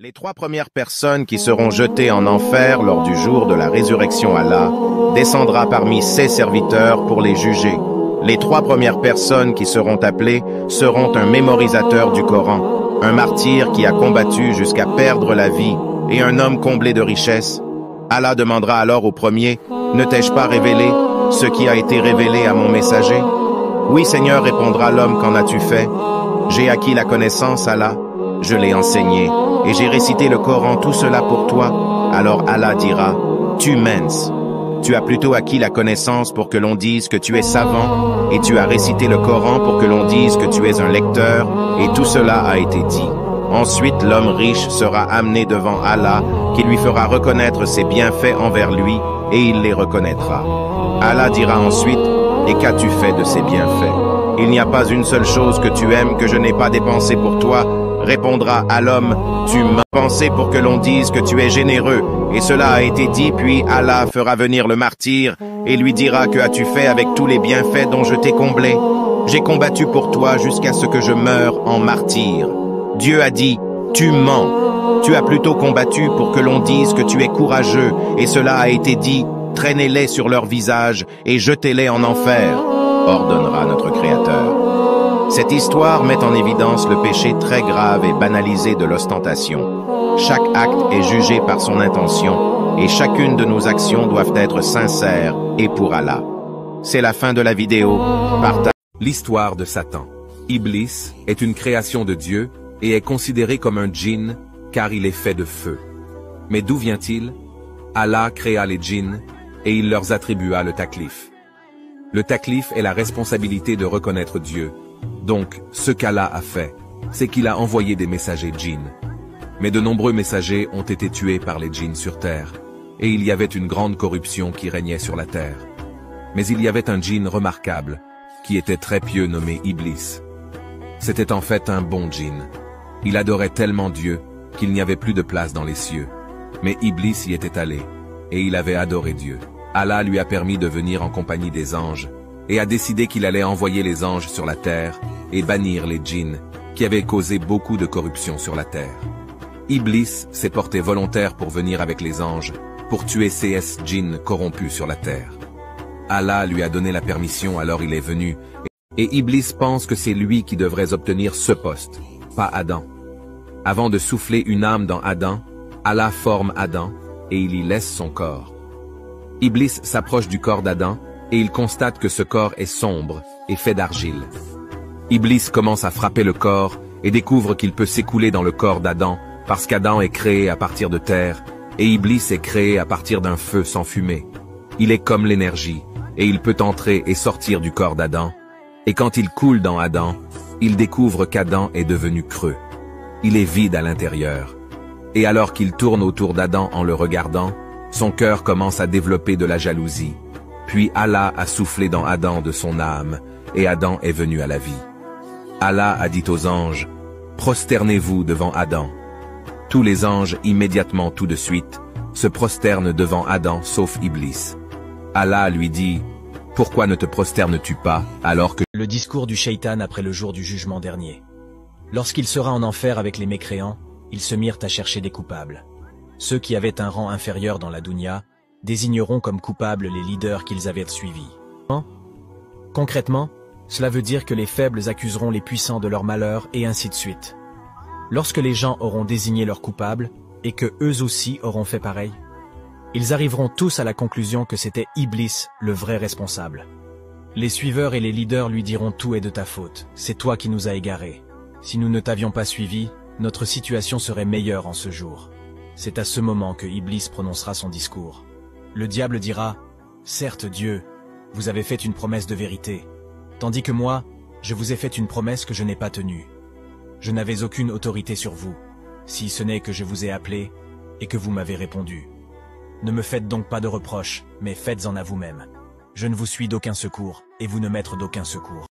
Les trois premières personnes qui seront jetées en enfer lors du jour de la résurrection Allah descendra parmi ses serviteurs pour les juger. Les trois premières personnes qui seront appelées seront un mémorisateur du Coran, un martyr qui a combattu jusqu'à perdre la vie et un homme comblé de richesses. Allah demandera alors au premier, « Ne t'ai-je pas révélé ce qui a été révélé à mon messager ?» « Oui, Seigneur, répondra l'homme, qu'en as-tu fait ?»« J'ai acquis la connaissance, Allah. Je l'ai enseigné, et j'ai récité le Coran, tout cela pour toi. » Alors Allah dira, « Tu mens. Tu as plutôt acquis la connaissance pour que l'on dise que tu es savant, et tu as récité le Coran pour que l'on dise que tu es un lecteur, et tout cela a été dit. » Ensuite, l'homme riche sera amené devant Allah, qui lui fera reconnaître ses bienfaits envers lui, et il les reconnaîtra. Allah dira ensuite, « Et qu'as-tu fait de ces bienfaits? Il n'y a pas une seule chose que tu aimes que je n'ai pas dépensée pour toi. » Répondra à l'homme, « Tu m'as pensé pour que l'on dise que tu es généreux. » Et cela a été dit, puis Allah fera venir le martyr, et lui dira, « Que as-tu fait avec tous les bienfaits dont je t'ai comblé? J'ai combattu pour toi jusqu'à ce que je meure en martyr. » Dieu a dit, « Tu mens. Tu as plutôt combattu pour que l'on dise que tu es courageux, et cela a été dit, « Traînez-les sur leur visage et jetez-les en enfer. » ordonnera notre Créateur. Cette histoire met en évidence le péché très grave et banalisé de l'ostentation. Chaque acte est jugé par son intention, et chacune de nos actions doivent être sincères et pour Allah. C'est la fin de la vidéo. L'histoire de Satan. Iblis est une création de Dieu et est considéré comme un djinn car il est fait de feu. Mais d'où vient-il? Allah créa les djinns et il leur attribua le taklif. Le taklif est la responsabilité de reconnaître Dieu. Donc, ce qu'Allah a fait, c'est qu'il a envoyé des messagers djinns. Mais de nombreux messagers ont été tués par les djinns sur terre, et il y avait une grande corruption qui régnait sur la terre. Mais il y avait un djinn remarquable, qui était très pieux nommé Iblis. C'était en fait un bon djinn. Il adorait tellement Dieu qu'il n'y avait plus de place dans les cieux. Mais Iblis y était allé, et il avait adoré Dieu. Allah lui a permis de venir en compagnie des anges, et a décidé qu'il allait envoyer les anges sur la terre, et bannir les djinns, qui avaient causé beaucoup de corruption sur la terre. Iblis s'est porté volontaire pour venir avec les anges, pour tuer ces djinns corrompus sur la terre. Allah lui a donné la permission, alors il est venu, et Iblis pense que c'est lui qui devrait obtenir ce poste, pas Adam. Avant de souffler une âme dans Adam, Allah forme Adam, et il y laisse son corps. Iblis s'approche du corps d'Adam, et il constate que ce corps est sombre et fait d'argile. Iblis commence à frapper le corps, et découvre qu'il peut s'écouler dans le corps d'Adam, parce qu'Adam est créé à partir de terre, et Iblis est créé à partir d'un feu sans fumée. Il est comme l'énergie, et il peut entrer et sortir du corps d'Adam. Et quand il coule dans Adam, il découvre qu'Adam est devenu creux. Il est vide à l'intérieur. Et alors qu'il tourne autour d'Adam en le regardant, son cœur commence à développer de la jalousie. Puis Allah a soufflé dans Adam de son âme, et Adam est venu à la vie. Allah a dit aux anges, « Prosternez-vous devant Adam. » Tous les anges, immédiatement tout de suite, se prosternent devant Adam sauf Iblis. Allah lui dit, « Pourquoi ne te prosternes-tu pas alors que... » Le discours du shaitan après le jour du jugement dernier. Lorsqu'il sera en enfer avec les mécréants, ils se mirent à chercher des coupables. Ceux qui avaient un rang inférieur dans la dunya désigneront comme coupables les leaders qu'ils avaient suivis. Concrètement, cela veut dire que les faibles accuseront les puissants de leur malheur et ainsi de suite. Lorsque les gens auront désigné leurs coupables et que eux aussi auront fait pareil, ils arriveront tous à la conclusion que c'était Iblis le vrai responsable. Les suiveurs et les leaders lui diront « Tout est de ta faute, c'est toi qui nous as égarés. Si nous ne t'avions pas suivi, notre situation serait meilleure en ce jour. » C'est à ce moment que Iblis prononcera son discours. Le diable dira, « Certes Dieu, vous avez fait une promesse de vérité, tandis que moi, je vous ai fait une promesse que je n'ai pas tenue. Je n'avais aucune autorité sur vous, si ce n'est que je vous ai appelé et que vous m'avez répondu. Ne me faites donc pas de reproches, mais faites-en à vous-même. Je ne vous suis d'aucun secours, et vous ne m'êtes d'aucun secours. »